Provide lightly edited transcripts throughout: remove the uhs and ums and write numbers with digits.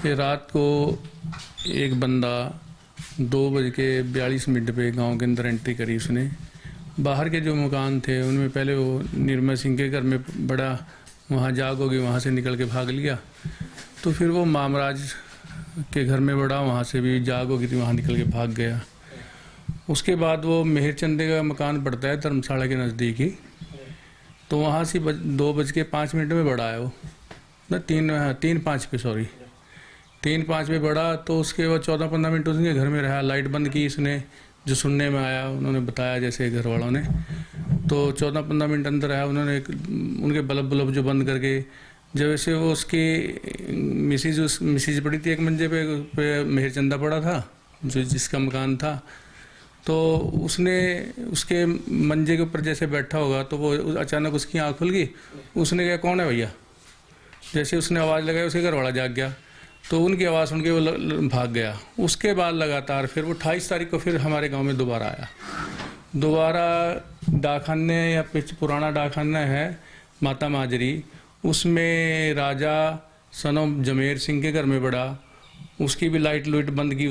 कि रात को एक बंदा 2:42 पे गांव के अंदर एंट्री करी उसने। बाहर के जो मकान थे उनमें पहले वो निर्मल सिंह के घर में बड़ा, वहाँ जाग होगी, वहाँ से निकल के भाग लिया। तो फिर वो मामराज के घर में बड़ा, वहाँ से भी जाग होगी थी, वहाँ निकल के भाग गया। उसके बाद वो मेहरचंदे का मकान पड़ता है धर्मशाला के नज़दीक ही, तो वहाँ से 2:05 में बड़ा है वो ना, 3:05 पे, सॉरी 3:05 पे बड़ा। तो उसके बाद 14-15 मिनट उसके घर में रहा, लाइट बंद की इसने, जो सुनने में आया, उन्होंने बताया जैसे घर वालों ने। तो 14-15 मिनट अंदर आया, उन्होंने उनके बल्ब जो बंद करके, जब वैसे वो उसकी मिसिज पड़ी थी एक मंजे पे मेहरचंदा पड़ा था जो जिसका मकान था। तो उसने उसके मंजे के ऊपर जैसे बैठा होगा तो वो अचानक उसकी आँख खुल गई। उसने कहा कौन है भैया, जैसे उसने आवाज़ लगाई उसके घर वाला जाग गया, तो उनकी आवाज़ सुन के वो भाग गया। उसके बाद लगातार फिर वो 28 तारीख को फिर हमारे गांव में दोबारा आया। दोबारा डाकखाने या पुराना डाकखाना है माता माजरी, उसमें राजा सनो जमेर सिंह के घर में पड़ा। उसकी भी लाइट बंद की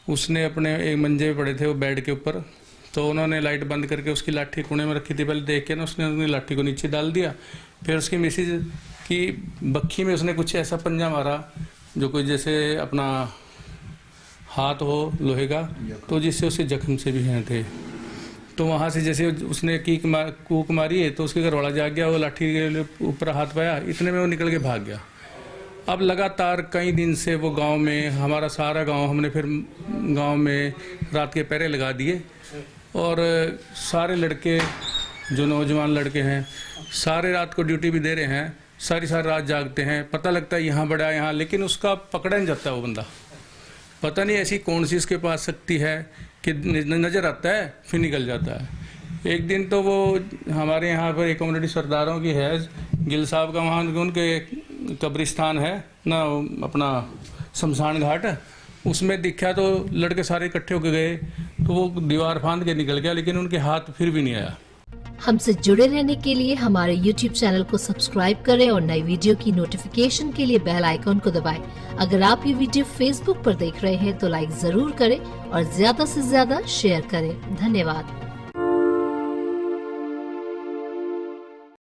उसने अपने एक मंजे पड़े थे वो बेड के ऊपर, तो उन्होंने लाइट बंद करके उसकी लाठी कुएं में रखी थी, पहले देख के ना उसने अपनी लाठी को नीचे डाल दिया। फिर उसकी मिसिज की बक्खी में उसने कुछ ऐसा पंजा मारा जो कोई जैसे अपना हाथ हो लोहे का, तो जिससे उसे जख्म से भी हैं थे। तो वहाँ से जैसे उसने कूक मारी है तो उसके घर वाला जाग गया, वो लाठी के ऊपर हाथ पाया, इतने में वो निकल के भाग गया। अब लगातार कई दिन से वो गांव में, हमारा सारा गांव, हमने फिर गांव में रात के पहरे लगा दिए, और सारे लड़के जो नौजवान लड़के हैं सारे रात को ड्यूटी भी दे रहे हैं, सारी रात जागते हैं। पता लगता है यहाँ बड़ा यहाँ, लेकिन उसका पकड़ा नहीं जाता वो बंदा। पता नहीं ऐसी कौन सी उसके पास शक्ति है कि नज़र आता है फिर निकल जाता है। एक दिन तो वो हमारे यहाँ पर एक कम्युनिटी सरदारों की है, गिल साहब का, वहाँ उनके कब्रिस्तान है ना, अपना शमशान घाट, उसमें दिखा तो लड़के सारे इकट्ठे होकर गए, तो वो दीवार फांद के निकल गया, लेकिन उनके हाथ फिर भी नहीं आया। हमसे जुड़े रहने के लिए हमारे YouTube चैनल को सब्सक्राइब करें और नई वीडियो की नोटिफिकेशन के लिए बेल आइकॉन को दबाएं। अगर आप ये वीडियो Facebook पर देख रहे हैं तो लाइक जरूर करें और ज्यादा से ज्यादा शेयर करें। धन्यवाद।